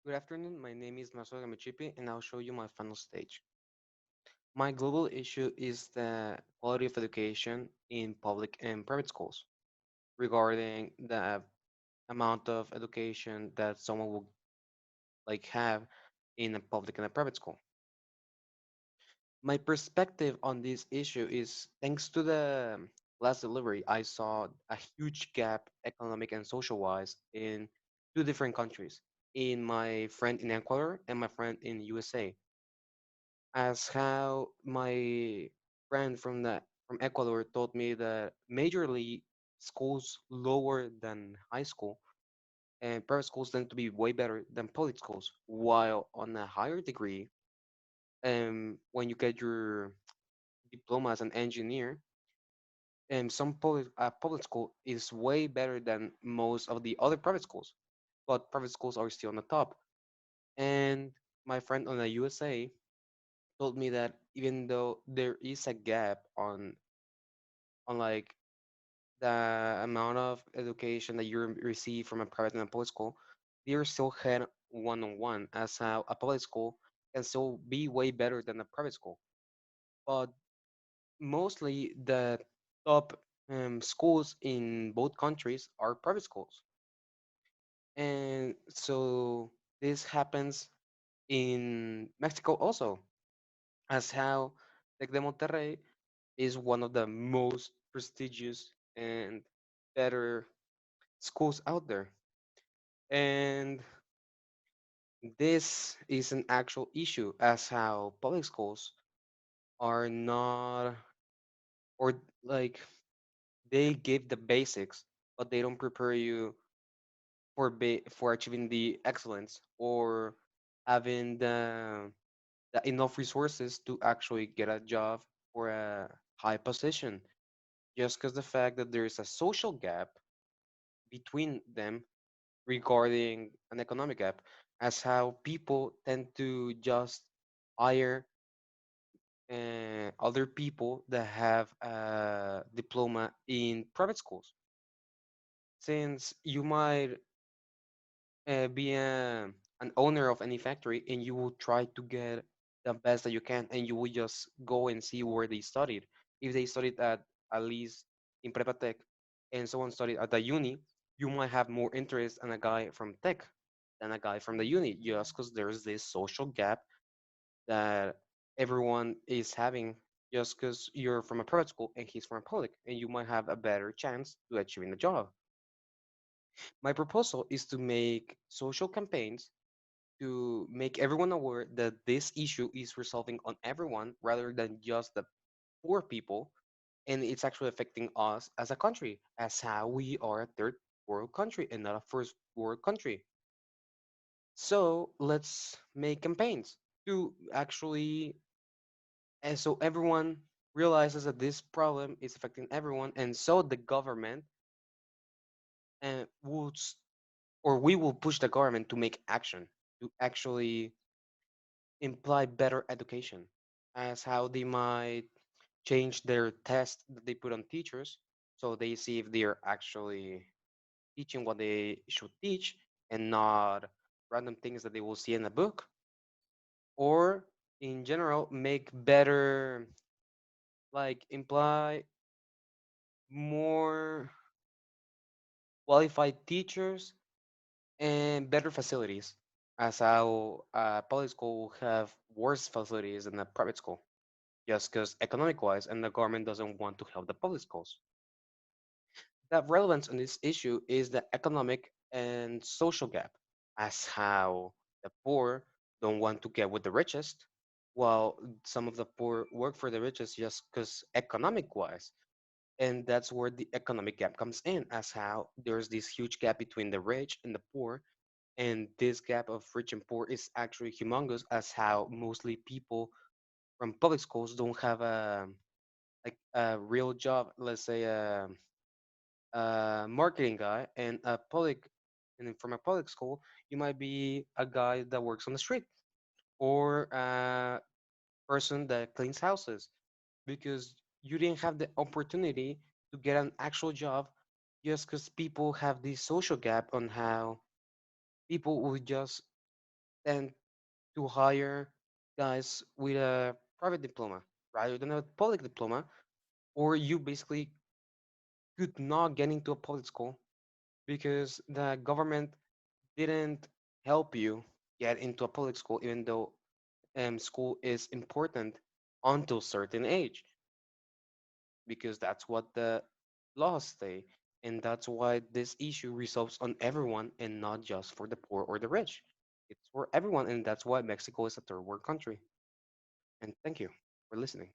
Good afternoon. My name is Marcelo Gamichipi, and I'll show you my final stage. My global issue is the quality of education in public and private schools regarding the amount of education that someone will have in a public and a private school. My perspective on this issue is thanks to the last delivery, I saw a huge gap economic and social wise in two different countries, in my friend in Ecuador and my friend in USA. As how my friend from Ecuador told me that majorly schools lower than high school and private schools tend to be way better than public schools, while on a higher degree, when you get your diploma as an engineer, some public school is way better than most of the other private schools, but private schools are still on the top. And my friend on the USA told me that even though there is a gap on the amount of education that you receive from a private and a public school, they are still had one-on-one, as a public school can still be way better than a private school. But mostly the top schools in both countries are private schools. And so this happens in Mexico also, as how Tec de Monterrey is one of the most prestigious and better schools out there. And this is an actual issue as how public schools are not, or like they give the basics, but they don't prepare you for achieving the excellence or having the enough resources to actually get a job or a high position. Just because the fact that there is a social gap between them regarding an economic gap, as how people tend to just hire other people that have a diploma in private schools. Since you might be an owner of any factory and you will try to get the best that you can, and you will just go and see where they studied. If they studied at least in Prepa Tech and someone studied at the uni, you might have more interest in a guy from tech than a guy from the uni, just because there's this social gap that everyone is having, just because you're from a private school and he's from a public, and you might have a better chance to achieving the job. My proposal is to make social campaigns to make everyone aware that this issue is resolving on everyone rather than just the poor people, and it's actually affecting us as a country, as how we are a third world country and not a first world country. So let's make campaigns to actually, and so everyone realizes that this problem is affecting everyone, and so the government would or we will push the government to make action to actually imply better education, as how they might change their test that they put on teachers, so they see if they're actually teaching what they should teach and not random things that they will see in a book, or in general make better, imply more qualified teachers and better facilities, as how public school will have worse facilities than a private school, just because economic wise and the government doesn't want to help the public schools. The relevance on this issue is the economic and social gap, as how the poor don't want to get with the richest, while some of the poor work for the richest just because economic wise. And that's where the economic gap comes in, as how there's this huge gap between the rich and the poor. And this gap of rich and poor is actually humongous, as how mostly people from public schools don't have a real job. Let's say a marketing guy, and a public, and then from a public school you might be a guy that works on the street, or a person that cleans houses, because you didn't have the opportunity to get an actual job, just because people have this social gap on how people will just tend to hire guys with a private diploma rather than a public diploma, or you basically could not get into a public school because the government didn't help you get into a public school, even though school is important until certain age, because that's what the laws say. And that's why this issue resolves on everyone and not just for the poor or the rich. It's for everyone, and that's why Mexico is a third world country. And thank you for listening.